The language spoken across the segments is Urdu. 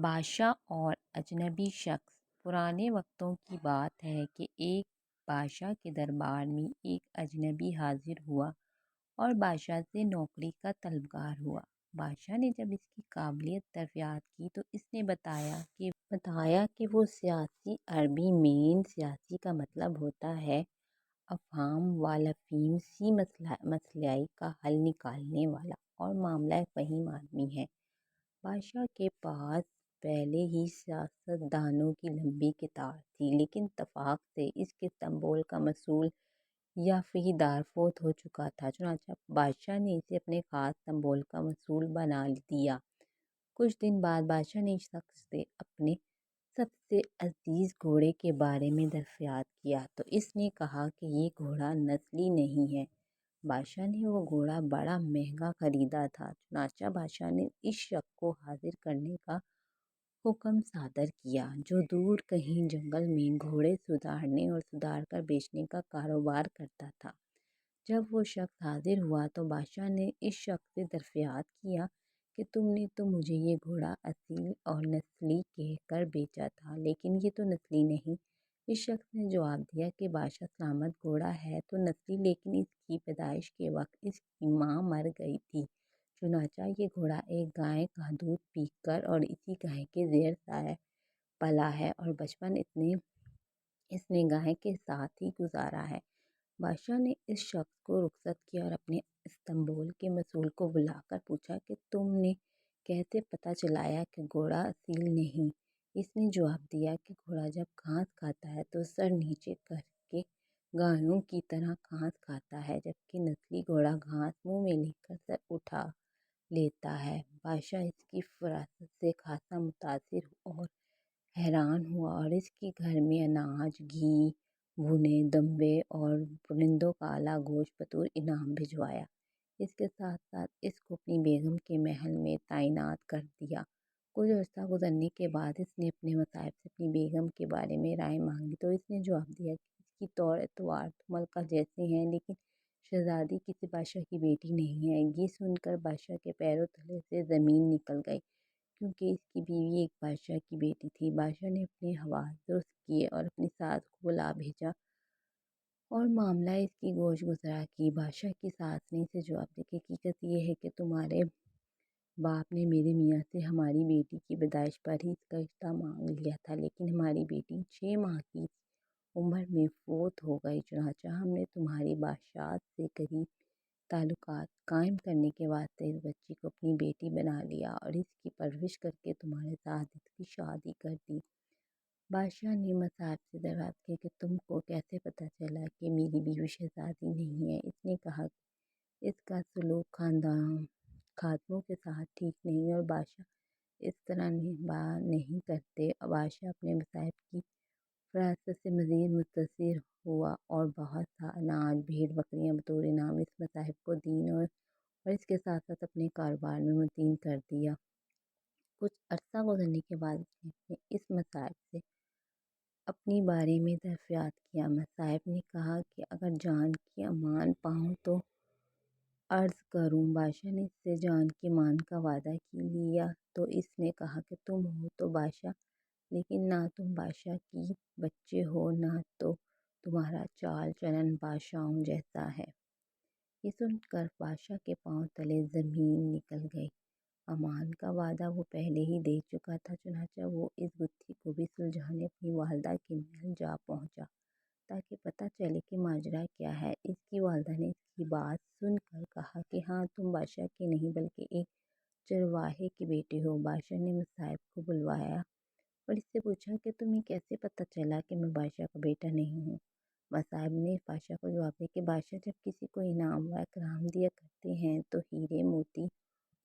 بادشاہ اور اجنبی شخص۔ پرانے وقتوں کی بات ہے کہ ایک بادشاہ کے دربار میں ایک اجنبی حاضر ہوا اور بادشاہ سے نوکری کا طلبگار ہوا۔ بادشاہ نے جب اس کی قابلیت دریافت کی تو اس نے بتایا کہ وہ سیاسی عربی میں سیاسی کا مطلب ہوتا ہے افہام والافہیم سی مسئلے کا حل نکالنے والا اور معاملہ فہیم آدمی ہے۔ بادشاہ کے پاس پہلے ہی سیاست دانوں کی لمبی قطار تھی، لیکن اتفاق سے اس کے استنبول کا مسئول یا فہیدار فوت ہو چکا تھا، چنانچہ بادشاہ نے اسے اپنے خاص استنبول کا مسئول بنا دیا۔ کچھ دن بعد بادشاہ نے اس شخص سے اپنے سب سے عزیز گھوڑے کے بارے میں دریافت کیا تو اس نے کہا کہ یہ گھوڑا نسلی نہیں ہے۔ بادشاہ نے وہ گھوڑا بڑا مہنگا خریدا تھا، چنانچہ بادشاہ نے اس شخص کو حاضر کرنے کا حکم صادر کیا جو دور کہیں جنگل میں گھوڑے سدھارنے اور سدھار کر بیچنے کا کاروبار کرتا تھا۔ جب وہ شخص حاضر ہوا تو بادشاہ نے اس شخص سے دریافت کیا کہ تم نے تو مجھے یہ گھوڑا اصیل اور نسلی کہہ کر بیچا تھا، لیکن یہ تو نسلی نہیں۔ اس شخص نے جواب دیا کہ بادشاہ سلامت گھوڑا ہے تو نسلی، لیکن اس کی پیدائش کے وقت اس کی ماں مر گئی تھی، چنانچہ یہ گھوڑا ایک گائے کا دودھ پی کر اور اسی گائے کے زیر سایہ پلا ہے اور بچپن اس نے گائے کے ساتھ ہی گزارا ہے۔ بادشاہ نے اس شخص کو رخصت کیا اور اپنے استنبول کے مسئول کو بلا کر پوچھا کہ تم نے کیسے پتہ چلایا کہ گھوڑا اصیل نہیں؟ اس نے جواب دیا کہ گھوڑا جب گھاس کھاتا ہے تو سر نیچے کر کے گایوں کی طرح گھاس کھاتا ہے، جبکہ نسلی گھوڑا گھاس منہ میں لے کر سر اٹھا لیتا ہے۔ بادشاہ اس کی فراست سے خاصا متاثر اور حیران ہوا اور اس کے گھر میں اناج، گھی، بھنے دمبے اور پرندوں کا اعلیٰ گوشت بطور انعام بھجوایا۔ اس کے ساتھ ساتھ اس کو اپنی بیگم کے محل میں تعینات کر دیا۔ کچھ عرصہ گزرنے کے بعد اس نے اپنے مصائب سے اپنی بیگم کے بارے میں رائے مانگی تو اس نے جواب دیا کہ اس کی طور اتوار تو ملکہ جیسے ہیں، لیکن شہزادی کسی بادشاہ کی بیٹی نہیں ہے۔ یہ سن کر بادشاہ کے پیروں تلے سے زمین نکل گئی، کیونکہ اس کی بیوی ایک بادشاہ کی بیٹی تھی۔ بادشاہ نے اپنے حواس درست کیے اور اپنی ساس کو بلا بھیجا اور معاملہ اس کی گوش گزار کی۔ بادشاہ کی ساس نے اسے جواب دیا کہ حقیقت یہ ہے کہ تمہارے باپ نے میرے میاں سے ہماری بیٹی کی پیدائش پر ہی اس کا رشتہ مانگ لیا تھا، لیکن ہماری بیٹی 6 ماہ کی عمر میں فوت ہو گئی، چنانچہ ہم نے تمہاری بادشاہت سے قریب تعلقات قائم کرنے کے واسطے اس بچی کو اپنی بیٹی بنا لیا اور اس کی پرورش کر کے تمہارے ساتھ اس کی شادی کر دی۔ بادشاہ نے مصعب سے دریافت کیا کہ تم کو کیسے پتہ چلا کہ میری بیوی شہزادی نہیں ہے؟ اس نے کہا کہ اس کا سلوک خادموں کے ساتھ ٹھیک نہیں اور بادشاہ اس طرح نہیں کرتے۔ بادشاہ اپنے مصائب کی فراست سے مزید متاثر ہوا اور بہت سا اناج، بھیڑ بکریاں بطور انعام اس مصائب کو دیں اور اس کے ساتھ ساتھ اپنے کاروبار میں متعین کر دیا۔ کچھ عرصہ گزرنے کے بعد اس نے اپنے اس مصائب سے اپنی بارے میں دریافت کیا۔ مصائب نے کہا کہ اگر جان کی امان پاؤں تو عرض کروں۔ بادشاہ نے اس سے جان کی امان کا وعدہ لیا تو اس نے کہا کہ تم ہو تو بادشاہ، لیکن نہ تم بادشاہ کی بچے ہو، نہ تو تمہارا چال چلن بادشاہوں جیسا ہے۔ یہ سن کر بادشاہ کے پاؤں تلے زمین نکل گئی۔ امان کا وعدہ وہ پہلے ہی دے چکا تھا، چنانچہ وہ اس گتھی کو بھی سلجھانے اپنی والدہ کے محل جا پہنچا تاکہ پتہ چلے کہ ماجرا کیا ہے۔ اس کی والدہ نے اس کی بات سن کر کہا کہ ہاں، تم بادشاہ کے نہیں بلکہ ایک چرواہے کے بیٹے ہو۔ بادشاہ نے مصعب کو بلوایا اور اس سے پوچھا کہ تمہیں کیسے پتہ چلا کہ میں بادشاہ کا بیٹا نہیں ہوں؟ مصعب نے بادشاہ کو جواب دیا کہ بادشاہ جب کسی کو انعام و اکرام دیا کرتے ہیں تو ہیرے، موتی،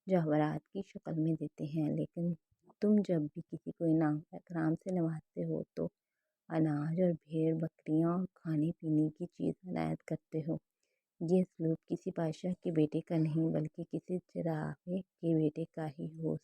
جواہرات کی شکل میں دیتے ہیں، لیکن تم جب بھی کسی کو انعام و اکرام سے نوازتے ہو تو اناج اور بھیڑ بکریاں اور کھانے پینے کی چیز عنایت کرتے ہو۔ یہ سلوک کسی بادشاہ کے بیٹے کا نہیں بلکہ کسی چرواہے کے بیٹے کا ہی ہو